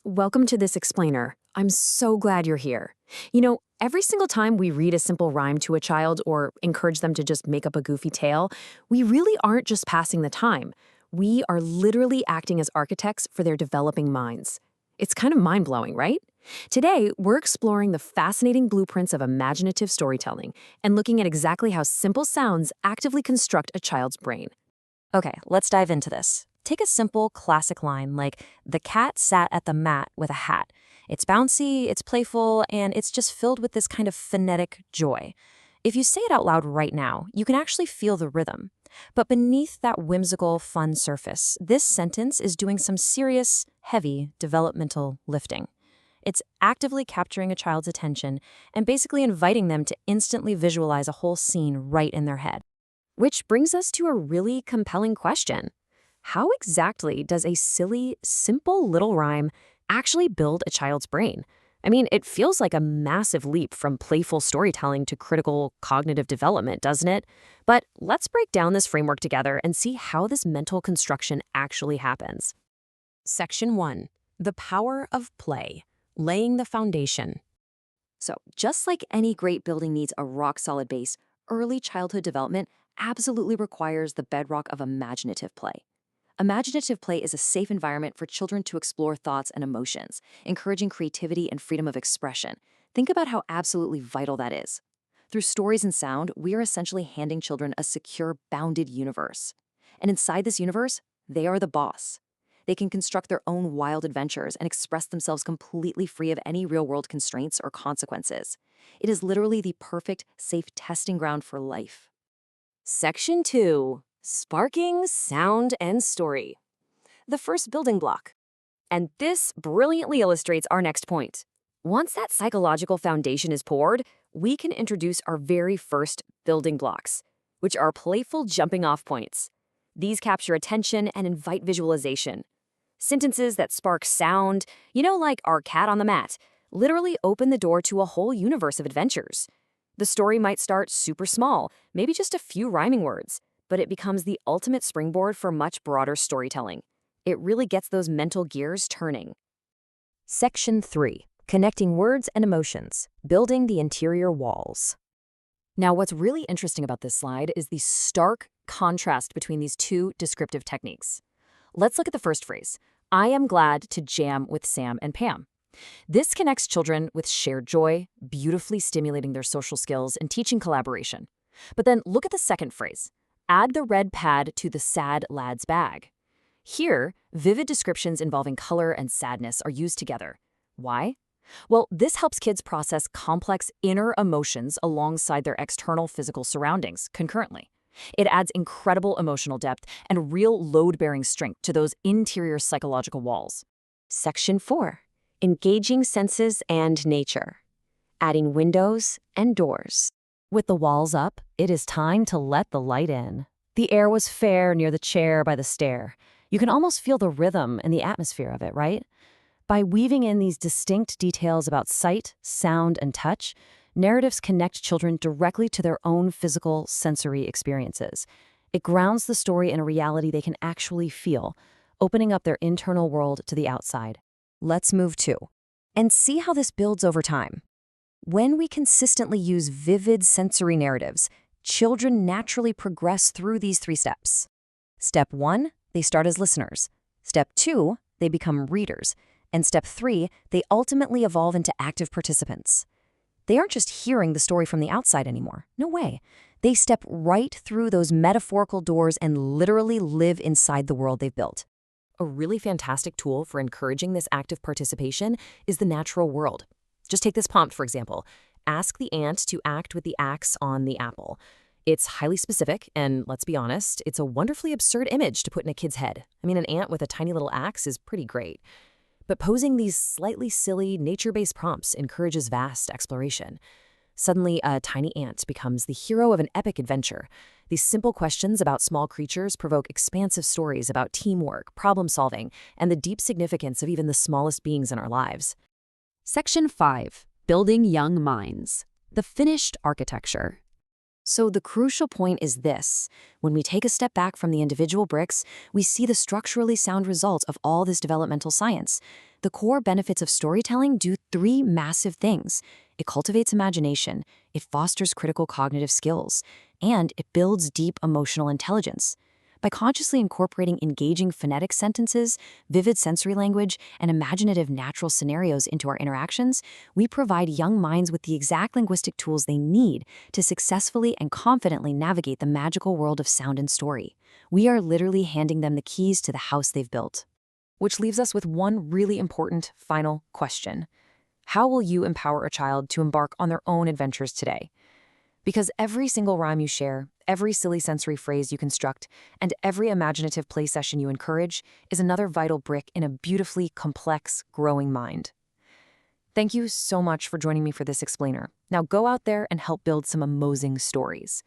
Welcome to this explainer. I'm so glad you're here. Every single time we read a simple rhyme to a child or encourage them to just make up a goofy tale, we really aren't just passing the time. We are literally acting as architects for their developing minds. It's kind of mind-blowing, right? Today, we're exploring the fascinating blueprints of imaginative storytelling and looking at exactly how simple sounds actively construct a child's brain. Okay, let's dive into this. Take a simple, classic line like, the cat sat at the mat with a hat. It's bouncy, it's playful, and it's just filled with this kind of phonetic joy. If you say it out loud right now, you can actually feel the rhythm. But beneath that whimsical, fun surface, this sentence is doing some serious, heavy developmental lifting. It's actively capturing a child's attention and basically inviting them to instantly visualize a whole scene right in their head. Which brings us to a really compelling question. How exactly does a silly, simple little rhyme actually build a child's brain? I mean, it feels like a massive leap from playful storytelling to critical cognitive development, doesn't it? But let's break down this framework together and see how this mental construction actually happens. Section 1. The power of play, laying the foundation. So, just like any great building needs a rock-solid base, early childhood development absolutely requires the bedrock of imaginative play. Imaginative play is a safe environment for children to explore thoughts and emotions, encouraging creativity and freedom of expression. Think about how absolutely vital that is. Through stories and sound, we are essentially handing children a secure, bounded universe. And inside this universe, they are the boss. They can construct their own wild adventures and express themselves completely free of any real-world constraints or consequences. It is literally the perfect, safe testing ground for life. Section 2. Sparking sound and story. The first building block. And this brilliantly illustrates our next point. Once that psychological foundation is poured, we can introduce our very first building blocks, which are playful jumping-off points. These capture attention and invite visualization. Sentences that spark sound, like our cat on the mat, literally open the door to a whole universe of adventures. The story might start super small, maybe just a few rhyming words, but it becomes the ultimate springboard for much broader storytelling. It really gets those mental gears turning. Section 3. Connecting words and emotions, building the interior walls. Now, what's really interesting about this slide is the stark contrast between these two descriptive techniques. Let's look at the first phrase. I am glad to jam with Sam and Pam. This connects children with shared joy, beautifully stimulating their social skills and teaching collaboration. But then look at the second phrase. Add the red pad to the sad lad's bag. Here, vivid descriptions involving color and sadness are used together. Why? Well, this helps kids process complex inner emotions alongside their external physical surroundings concurrently. It adds incredible emotional depth and real load-bearing strength to those interior psychological walls. Section 4. Engaging senses and nature. Adding windows and doors. With the walls up, it is time to let the light in. The air was fair near the chair by the stair. You can almost feel the rhythm and the atmosphere of it, right? By weaving in these distinct details about sight, sound, and touch, narratives connect children directly to their own physical, sensory experiences. It grounds the story in a reality they can actually feel, opening up their internal world to the outside. Let's move to, and see how this builds over time. When we consistently use vivid sensory narratives, children naturally progress through these 3 steps. Step 1, they start as listeners. Step 2, they become readers. And step 3, they ultimately evolve into active participants. They aren't just hearing the story from the outside anymore. No way. They step right through those metaphorical doors and literally live inside the world they've built. A really fantastic tool for encouraging this active participation is the natural world. Just take this prompt, for example. Ask the ant to act with the axe on the apple. It's highly specific, and let's be honest, it's a wonderfully absurd image to put in a kid's head. I mean, an ant with a tiny little axe is pretty great. But posing these slightly silly, nature-based prompts encourages vast exploration. Suddenly, a tiny ant becomes the hero of an epic adventure. These simple questions about small creatures provoke expansive stories about teamwork, problem-solving, and the deep significance of even the smallest beings in our lives. Section 5. Building Young Minds. The finished architecture. So the crucial point is this. When we take a step back from the individual bricks, we see the structurally sound results of all this developmental science. The core benefits of storytelling do three massive things. It cultivates imagination, it fosters critical cognitive skills, and it builds deep emotional intelligence. By consciously incorporating engaging phonetic sentences, vivid sensory language, and imaginative natural scenarios into our interactions, we provide young minds with the exact linguistic tools they need to successfully and confidently navigate the magical world of sound and story. We are literally handing them the keys to the house they've built. Which leaves us with one really important final question. How will you empower a child to embark on their own adventures today? Because every single rhyme you share, every silly sensory phrase you construct, and every imaginative play session you encourage is another vital brick in a beautifully complex, growing mind. Thank you so much for joining me for this explainer. Now go out there and help build some amazing stories.